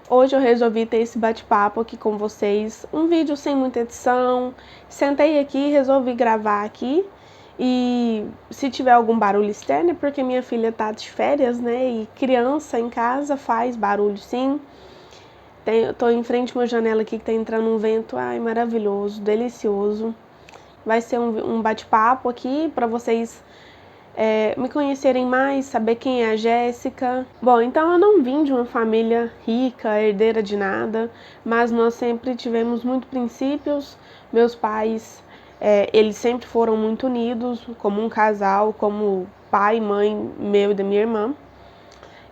Hoje eu resolvi ter esse bate-papo aqui com vocês, um vídeo sem muita edição. Sentei aqui e resolvi gravar aqui. E se tiver algum barulho externo é porque minha filha tá de férias, né? E criança em casa faz barulho sim. Tô em frente a uma janela aqui que tá entrando um vento, ai, maravilhoso, delicioso. Vai ser um bate-papo aqui para vocês me conhecerem mais, saber quem é a Jéssica. Bom, então eu não vim de uma família rica, herdeira de nada, mas nós sempre tivemos muitos princípios. Meus pais, eles sempre foram muito unidos, como um casal, como pai e mãe meu e da minha irmã.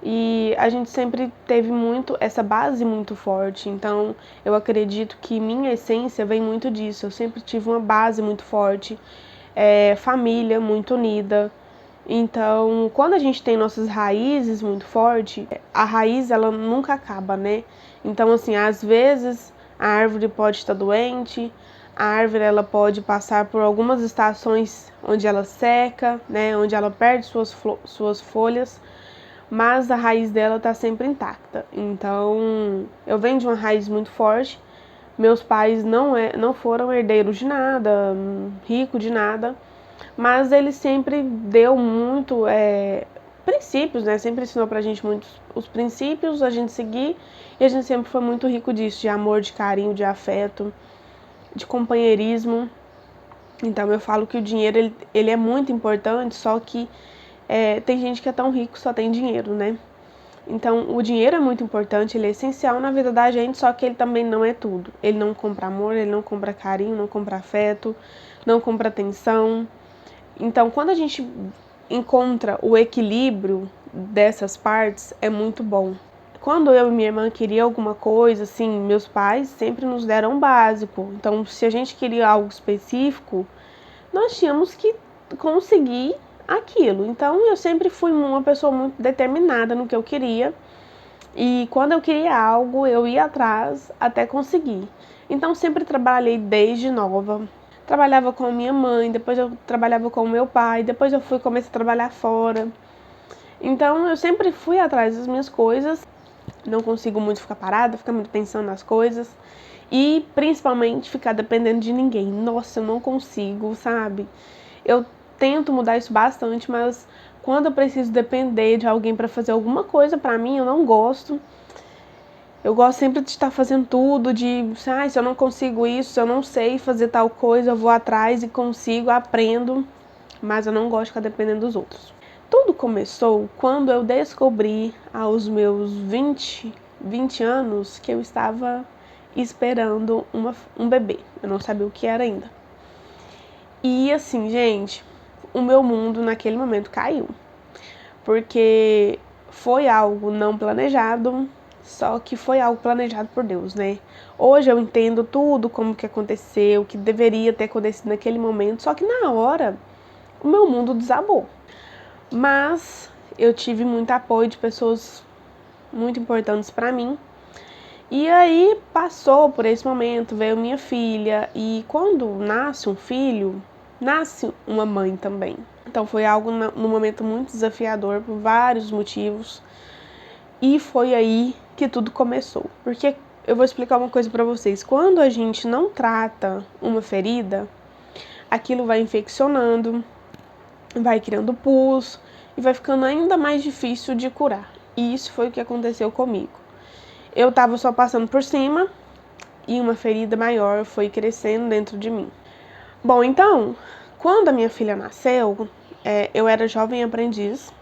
E a gente sempre teve muito essa base muito forte, então eu acredito que minha essência vem muito disso. Eu sempre tive uma base muito forte, família muito unida. Então, quando a gente tem nossas raízes muito fortes, a raiz ela nunca acaba, né? Então, assim, às vezes a árvore pode estar doente, a árvore ela pode passar por algumas estações onde ela seca, né? Onde ela perde suas folhas, mas a raiz dela está sempre intacta. Então, eu venho de uma raiz muito forte. Meus pais não foram herdeiros de nada, rico de nada, mas ele sempre deu muito princípios, né? Sempre ensinou pra gente muitos os princípios, a gente seguir, e a gente sempre foi muito rico disso, de amor, de carinho, de afeto, de companheirismo. Então eu falo que o dinheiro ele é muito importante, só que tem gente que é tão rico que só tem dinheiro, né? Então, o dinheiro é muito importante, ele é essencial na vida da gente, só que ele também não é tudo. Ele não compra amor, ele não compra carinho, não compra afeto, não compra atenção. Então, quando a gente encontra o equilíbrio dessas partes, é muito bom. Quando eu e minha irmã queria alguma coisa, assim, meus pais sempre nos deram o básico. Então, se a gente queria algo específico, nós tínhamos que conseguir aquilo. Então, eu sempre fui uma pessoa muito determinada no que eu queria. E quando eu queria algo, eu ia atrás até conseguir. Então, sempre trabalhei desde nova. Trabalhava com a minha mãe, depois eu trabalhava com o meu pai, depois eu comecei a trabalhar fora. Então, eu sempre fui atrás das minhas coisas. Não consigo muito ficar parada, ficar muito pensando nas coisas. E, principalmente, ficar dependendo de ninguém. Nossa, eu não consigo, sabe? Eu tento mudar isso bastante, mas quando eu preciso depender de alguém para fazer alguma coisa para mim, eu não gosto. Eu gosto sempre de estar fazendo tudo, se eu não consigo isso, se eu não sei fazer tal coisa, eu vou atrás e consigo, aprendo, mas eu não gosto de ficar dependendo dos outros. Tudo começou quando eu descobri, aos meus 20 anos, que eu estava esperando um bebê. Eu não sabia o que era ainda. E assim, gente, o meu mundo naquele momento caiu, porque foi algo não planejado, só que foi algo planejado por Deus, né? Hoje eu entendo tudo, como que aconteceu, o que deveria ter acontecido naquele momento, só que na hora o meu mundo desabou. Mas eu tive muito apoio de pessoas muito importantes para mim. E aí passou por esse momento, veio minha filha, e quando nasce um filho, nasce uma mãe também. Então foi algo no momento muito desafiador por vários motivos. E foi aí que tudo começou. Porque eu vou explicar uma coisa para vocês. Quando a gente não trata uma ferida, aquilo vai infeccionando, vai criando pus e vai ficando ainda mais difícil de curar. E isso foi o que aconteceu comigo. Eu estava só passando por cima e uma ferida maior foi crescendo dentro de mim. Bom, então, quando a minha filha nasceu, eu era jovem aprendiz.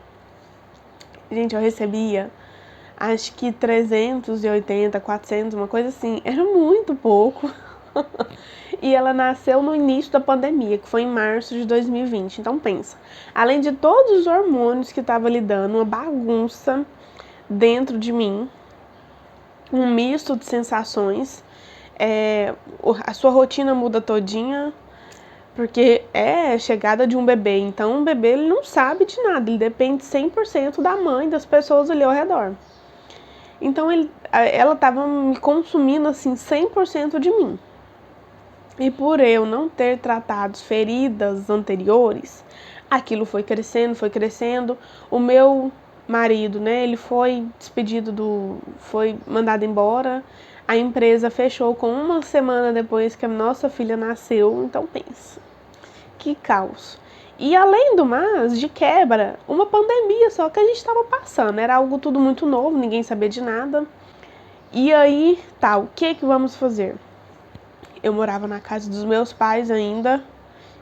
Gente, eu recebia acho que 380, 400, uma coisa assim. Era muito pouco. E ela nasceu no início da pandemia, que foi em março de 2020. Então pensa, além de todos os hormônios que estava lidando, uma bagunça dentro de mim, um misto de sensações, a sua rotina muda todinha, porque é chegada de um bebê. Então um bebê ele não sabe de nada, ele depende 100% da mãe, das pessoas ali ao redor. Então ela estava me consumindo assim 100% de mim. E por eu não ter tratado feridas anteriores, aquilo foi crescendo, foi crescendo. O meu marido, né, ele foi foi mandado embora. A empresa fechou com uma semana depois que a nossa filha nasceu. Então pensa, que caos. E além do mais, de quebra, uma pandemia só que a gente estava passando. Era algo tudo muito novo, ninguém sabia de nada. E aí, tá, o que vamos fazer? Eu morava na casa dos meus pais ainda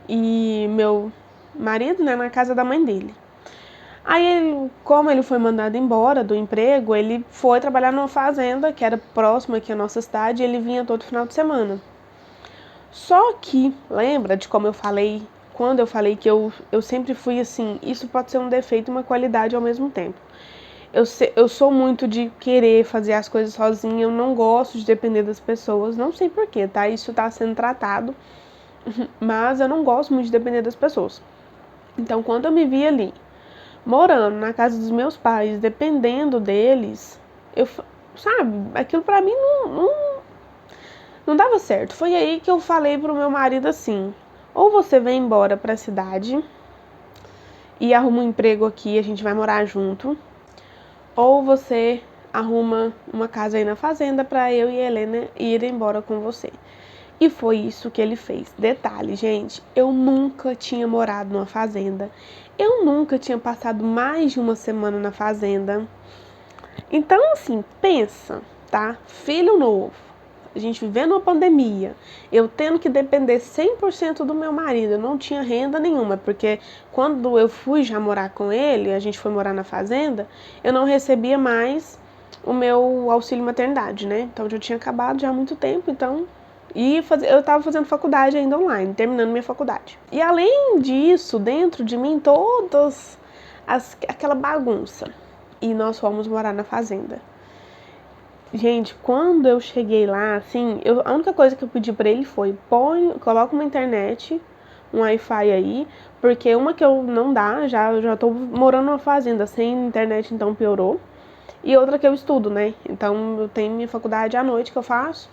e meu marido, né, na casa da mãe dele. Aí, como ele foi mandado embora do emprego, ele foi trabalhar numa fazenda que era próxima aqui à nossa cidade e ele vinha todo final de semana. Só que, lembra de como eu falei, quando eu falei que eu sempre fui assim, isso pode ser um defeito e uma qualidade ao mesmo tempo. Eu sou muito de querer fazer as coisas sozinha, eu não gosto de depender das pessoas, não sei porquê, tá? Isso tá sendo tratado, mas eu não gosto muito de depender das pessoas. Então, quando eu me vi ali, morando na casa dos meus pais, dependendo deles, sabe, aquilo pra mim não dava certo. Foi aí que eu falei pro meu marido assim, ou você vem embora pra cidade e arruma um emprego aqui e a gente vai morar junto, ou você arruma uma casa aí na fazenda pra eu e a Helena ir embora com você. E foi isso que ele fez. Detalhe, gente, eu nunca tinha morado numa fazenda. Eu nunca tinha passado mais de uma semana na fazenda. Então, assim, pensa, tá? Filho novo, a gente vivendo uma pandemia, eu tendo que depender 100% do meu marido, eu não tinha renda nenhuma, porque quando eu fui já morar com ele, a gente foi morar na fazenda, eu não recebia mais o meu auxílio maternidade, né? Então, eu já tinha acabado já há muito tempo, então... eu estava fazendo faculdade ainda online, terminando minha faculdade. E além disso, dentro de mim, aquela bagunça. E nós fomos morar na fazenda. Gente, quando eu cheguei lá, assim, a única coisa que eu pedi pra ele foi: coloca uma internet, um Wi-Fi aí, porque uma que eu não dá, eu já tô morando numa fazenda sem internet, então piorou. E outra que eu estudo, né? Então eu tenho minha faculdade à noite que eu faço.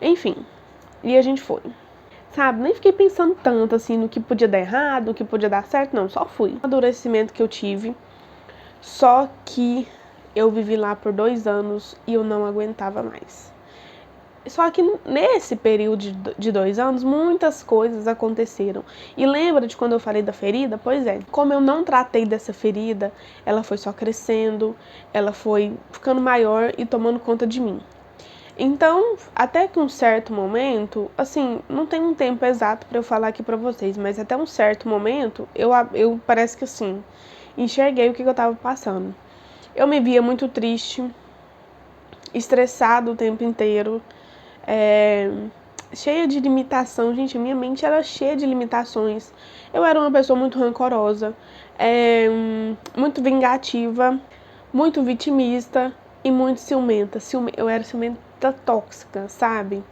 Enfim. E a gente foi. Sabe, nem fiquei pensando tanto assim no que podia dar errado, no que podia dar certo, não, só fui. O amadurecimento que eu tive, só que eu vivi lá por 2 anos e eu não aguentava mais. Só que nesse período de 2 anos, muitas coisas aconteceram. E lembra de quando eu falei da ferida? Pois é, como eu não tratei dessa ferida, ela foi só crescendo, ela foi ficando maior e tomando conta de mim. Então, até que um certo momento, assim, não tem um tempo exato para eu falar aqui para vocês, mas até um certo momento, eu parece que assim, enxerguei o que eu tava passando. Eu me via muito triste, estressado o tempo inteiro, cheia de limitação. Gente, minha mente era cheia de limitações. Eu era uma pessoa muito rancorosa, muito vingativa, muito vitimista e muito ciumenta. Eu era ciumenta tóxica, sabe?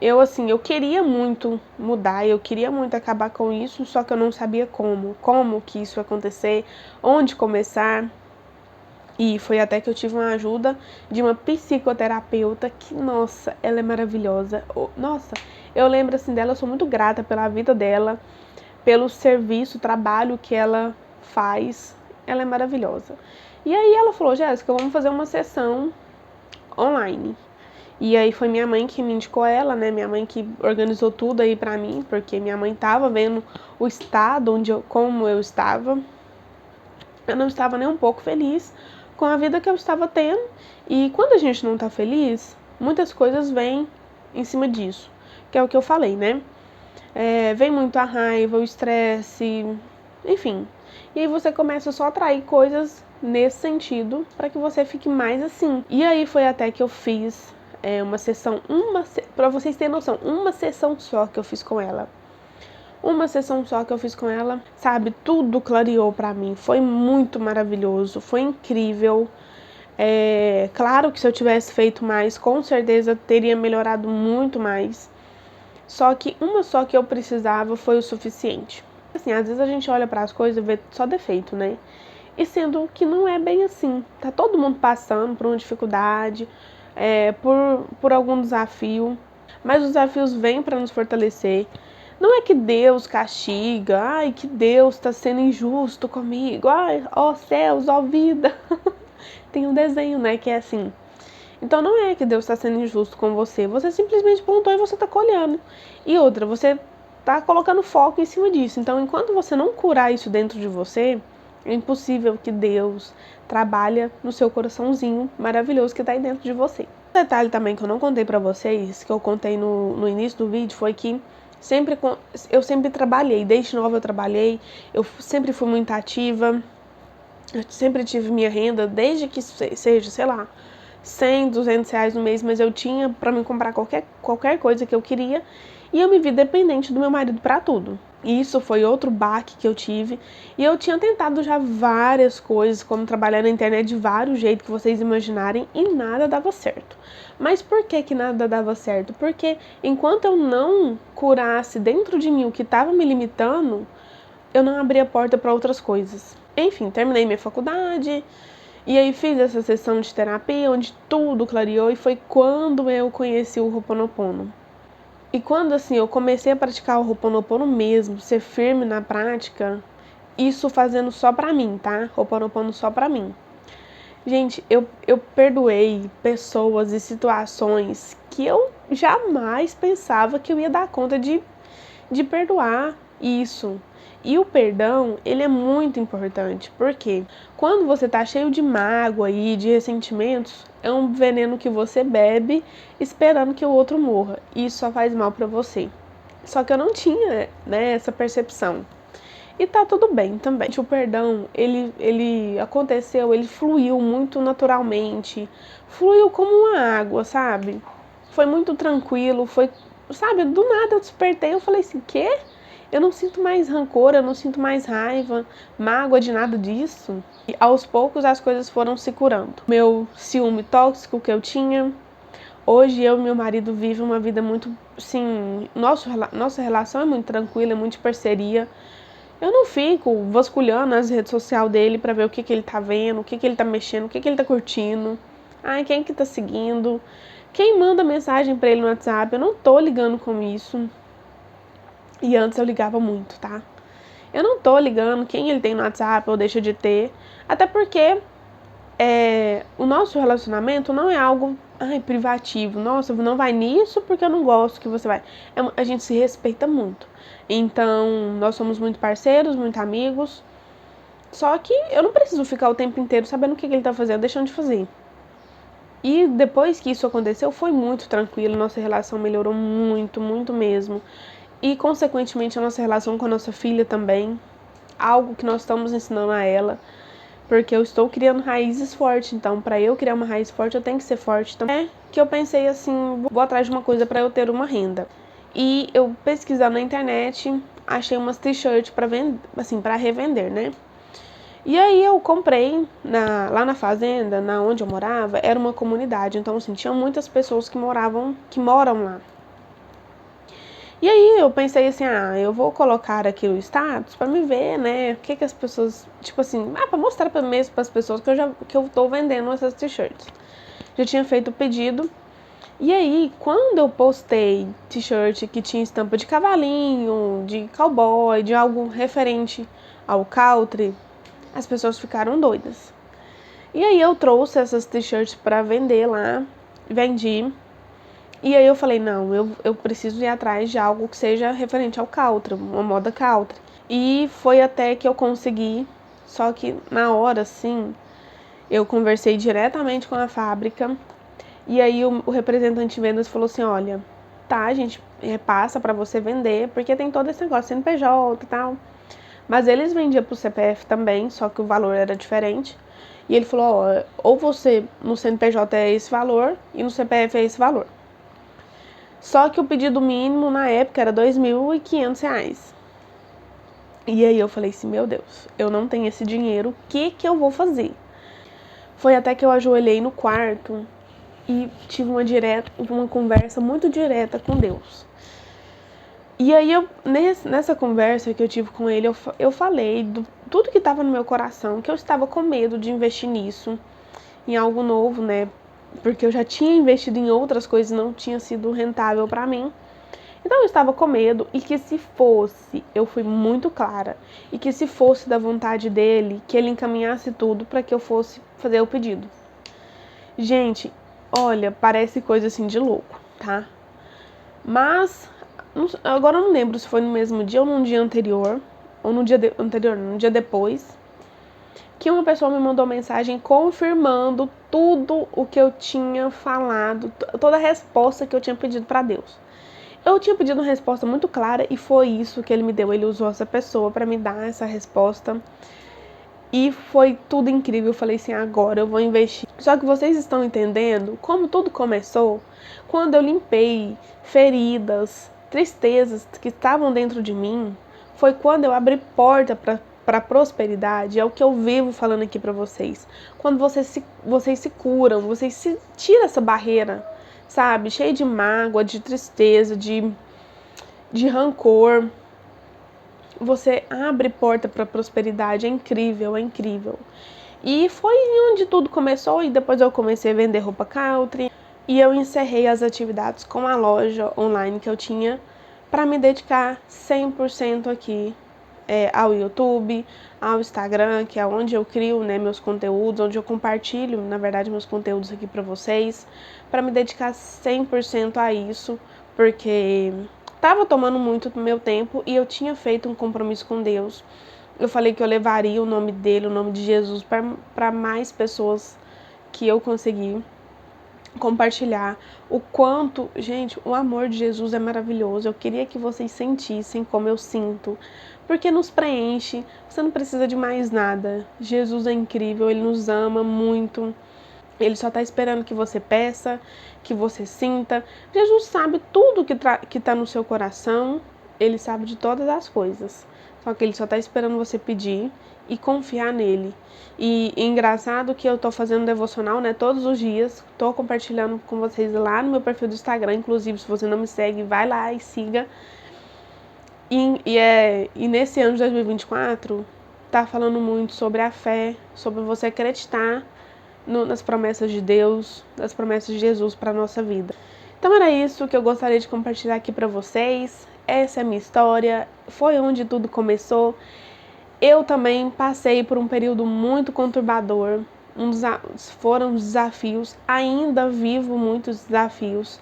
Eu queria muito mudar, eu queria muito acabar com isso, só que eu não sabia como que isso ia acontecer, onde começar. E foi até que eu tive uma ajuda de uma psicoterapeuta que, nossa, ela é maravilhosa. Nossa, eu lembro assim dela, eu sou muito grata pela vida dela, pelo serviço, trabalho que ela faz. Ela é maravilhosa. E aí ela falou: Jéssica, vamos fazer uma sessão online. E aí foi minha mãe que me indicou ela, né? Minha mãe que organizou tudo aí pra mim, porque minha mãe tava vendo o estado como eu estava. Eu não estava nem um pouco feliz com a vida que eu estava tendo. E quando a gente não tá feliz, muitas coisas vêm em cima disso, que é o que eu falei, né? Vem muito a raiva, o estresse, enfim. E aí você começa só a atrair coisas nesse sentido para que você fique mais assim. E aí foi até que eu fiz uma sessão, pra vocês terem noção, uma sessão só que eu fiz com ela. Uma sessão só que eu fiz com ela, sabe, tudo clareou pra mim, foi muito maravilhoso, foi incrível. Claro que se eu tivesse feito mais, com certeza teria melhorado muito mais. Só que uma só que eu precisava foi o suficiente. Assim, às vezes a gente olha para as coisas e vê só defeito, né? E sendo que não é bem assim. Tá todo mundo passando por uma dificuldade, por algum desafio, mas os desafios vêm para nos fortalecer. Não é que Deus castiga, ai, que Deus está sendo injusto comigo, ai, ó céus, ó vida. tem um desenho, né, que é assim. Então não é que Deus está sendo injusto com você, você simplesmente plantou e você está colhendo. E outra, você tá colocando foco em cima disso. Então, enquanto você não curar isso dentro de você, é impossível que Deus trabalhe no seu coraçãozinho maravilhoso que tá aí dentro de você. Um detalhe também que eu não contei pra vocês, que eu contei no início do vídeo, foi que eu sempre trabalhei, desde nova eu trabalhei, eu sempre fui muito ativa, eu sempre tive minha renda, desde que seja, sei lá, 100, 200 reais no mês, mas eu tinha pra me comprar qualquer coisa que eu queria, e eu me vi dependente do meu marido pra tudo. E isso foi outro baque que eu tive, e eu tinha tentado já várias coisas, como trabalhar na internet de vários jeitos que vocês imaginarem, e nada dava certo. Mas por que nada dava certo? Porque enquanto eu não curasse dentro de mim o que estava me limitando, eu não abria a porta para outras coisas. Enfim, terminei minha faculdade, e aí fiz essa sessão de terapia, onde tudo clareou, e foi quando eu conheci o Ho'oponopono. E quando assim eu comecei a praticar o Ho'oponopono mesmo, ser firme na prática, isso fazendo só pra mim, tá? Ho'oponopono só pra mim. Gente, eu perdoei pessoas e situações que eu jamais pensava que eu ia dar conta de perdoar isso. E o perdão, ele é muito importante, porque quando você tá cheio de mágoa e de ressentimentos, é um veneno que você bebe esperando que o outro morra. E isso só faz mal pra você. Só que eu não tinha, né, essa percepção. E tá tudo bem também. O perdão, ele aconteceu, ele fluiu muito naturalmente. Fluiu como uma água, sabe? Foi muito tranquilo, sabe, do nada eu despertei, eu falei assim, quê? Eu não sinto mais rancor, eu não sinto mais raiva, mágoa de nada disso. E aos poucos as coisas foram se curando. Meu ciúme tóxico que eu tinha, hoje eu e meu marido vivem uma vida muito, assim, nossa relação é muito tranquila, é muito parceria. Eu não fico vasculhando as redes sociais dele pra ver o que ele tá vendo, o que ele tá mexendo, o que ele tá curtindo. Ai, quem que tá seguindo? Quem manda mensagem pra ele no WhatsApp? Eu não tô ligando com isso. E antes eu ligava muito, tá? Eu não tô ligando quem ele tem no WhatsApp ou deixa de ter. Até porque o nosso relacionamento não é algo privativo. Nossa, não vai nisso porque eu não gosto que você vai. A gente se respeita muito. Então, nós somos muito parceiros, muito amigos. Só que eu não preciso ficar o tempo inteiro sabendo o que ele tá fazendo, deixando de fazer. E depois que isso aconteceu, foi muito tranquilo. Nossa relação melhorou muito, muito mesmo. E, consequentemente, a nossa relação com a nossa filha também. Algo que nós estamos ensinando a ela. Porque eu estou criando raízes fortes. Então, para eu criar uma raiz forte, eu tenho que ser forte também. É que eu pensei assim, vou atrás de uma coisa para eu ter uma renda. E eu pesquisando na internet, achei umas t-shirts para vender, assim, para revender, né? E aí eu comprei lá na fazenda, na onde eu morava, era uma comunidade. Então, assim, tinha muitas pessoas que moram lá. E aí eu pensei assim, eu vou colocar aqui o status pra me ver, né, o que as pessoas, tipo assim, pra mostrar mesmo pras pessoas que eu tô vendendo essas t-shirts. Já tinha feito o pedido. E aí, quando eu postei t-shirt que tinha estampa de cavalinho, de cowboy, de algo referente ao country, as pessoas ficaram doidas. E aí eu trouxe essas t-shirts pra vender lá, vendi. E aí eu falei, não, eu preciso ir atrás de algo que seja referente ao country, uma moda country. E foi até que eu consegui, só que na hora, assim, eu conversei diretamente com a fábrica. E aí o representante de vendas falou assim, olha, tá, a gente repassa pra você vender, porque tem todo esse negócio, CNPJ e tal. Mas eles vendiam pro CPF também, só que o valor era diferente. E ele falou, ó, ou você no CNPJ é esse valor e no CPF é esse valor. Só que o pedido mínimo na época era R$2.500. E aí eu falei assim, meu Deus, eu não tenho esse dinheiro, o que eu vou fazer? Foi até que eu ajoelhei no quarto e tive uma conversa muito direta com Deus. E aí nessa conversa que eu tive com ele, eu falei tudo que estava no meu coração, que eu estava com medo de investir nisso, em algo novo, né? Porque eu já tinha investido em outras coisas e não tinha sido rentável para mim. Então eu estava com medo e que se fosse, eu fui muito clara, e que se fosse da vontade dele, que ele encaminhasse tudo para que eu fosse fazer o pedido. Gente, olha, parece coisa assim de louco, tá? Mas, agora eu não lembro se foi no mesmo dia ou no dia anterior, ou no dia anterior, no dia depois, que uma pessoa me mandou mensagem confirmando tudo o que eu tinha falado, toda a resposta que eu tinha pedido para Deus. Eu tinha pedido uma resposta muito clara e foi isso que ele me deu. Ele usou essa pessoa para me dar essa resposta. E foi tudo incrível. Eu falei assim, agora eu vou investir. Só que vocês estão entendendo como tudo começou? Quando eu limpei feridas, tristezas que estavam dentro de mim, foi quando eu abri porta para prosperidade. É o que eu vivo falando aqui para vocês. Quando vocês se curam, vocês se tiram essa barreira, sabe? Cheio de mágoa, de tristeza, de rancor. Você abre porta para prosperidade, é incrível, é incrível. E foi onde tudo começou, e depois eu comecei a vender roupa country, e eu encerrei as atividades com a loja online que eu tinha para me dedicar 100% aqui ao YouTube, ao Instagram, que é onde eu crio, né, meus conteúdos, onde eu compartilho, na verdade, meus conteúdos aqui para vocês, para me dedicar 100% a isso, porque estava tomando muito do meu tempo e eu tinha feito um compromisso com Deus. Eu falei que eu levaria o nome dele, o nome de Jesus, para mais pessoas que eu conseguir compartilhar o quanto, gente, o amor de Jesus é maravilhoso. Eu queria que vocês sentissem como eu sinto, porque nos preenche. Você não precisa de mais nada. Jesus é incrível, ele nos ama muito. Ele só está esperando que você peça, que você sinta. Jesus sabe tudo que tá no seu coração. Ele sabe de todas as coisas. Só que ele só está esperando você pedir e confiar nele. E engraçado que eu tô fazendo devocional, né, todos os dias. Tô compartilhando com vocês lá no meu perfil do Instagram. Inclusive, se você não me segue, vai lá e siga. E nesse ano de 2024, tá falando muito sobre a fé, sobre você acreditar nas promessas de Deus, nas promessas de Jesus para a nossa vida. Então era isso que eu gostaria de compartilhar aqui para vocês. Essa é a minha história, foi onde tudo começou. Eu também passei por um período muito conturbador, foram desafios, ainda vivo muitos desafios.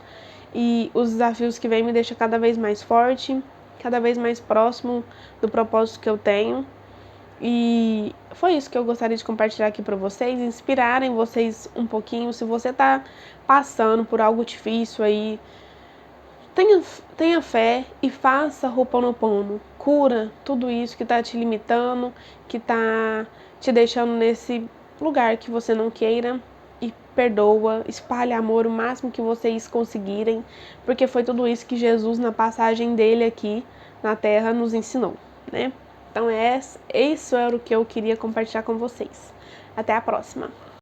E os desafios que vêm me deixam cada vez mais forte, cada vez mais próximo do propósito que eu tenho. E foi isso que eu gostaria de compartilhar aqui para vocês, inspirarem vocês um pouquinho. Se você tá passando por algo difícil aí, tenha fé e faça Ho'oponopono. Cura tudo isso que tá te limitando, que tá te deixando nesse lugar que você não queira, e perdoa, espalhe amor o máximo que vocês conseguirem, porque foi tudo isso que Jesus, na passagem dele aqui na Terra, nos ensinou, né? Então isso era o que eu queria compartilhar com vocês. Até a próxima!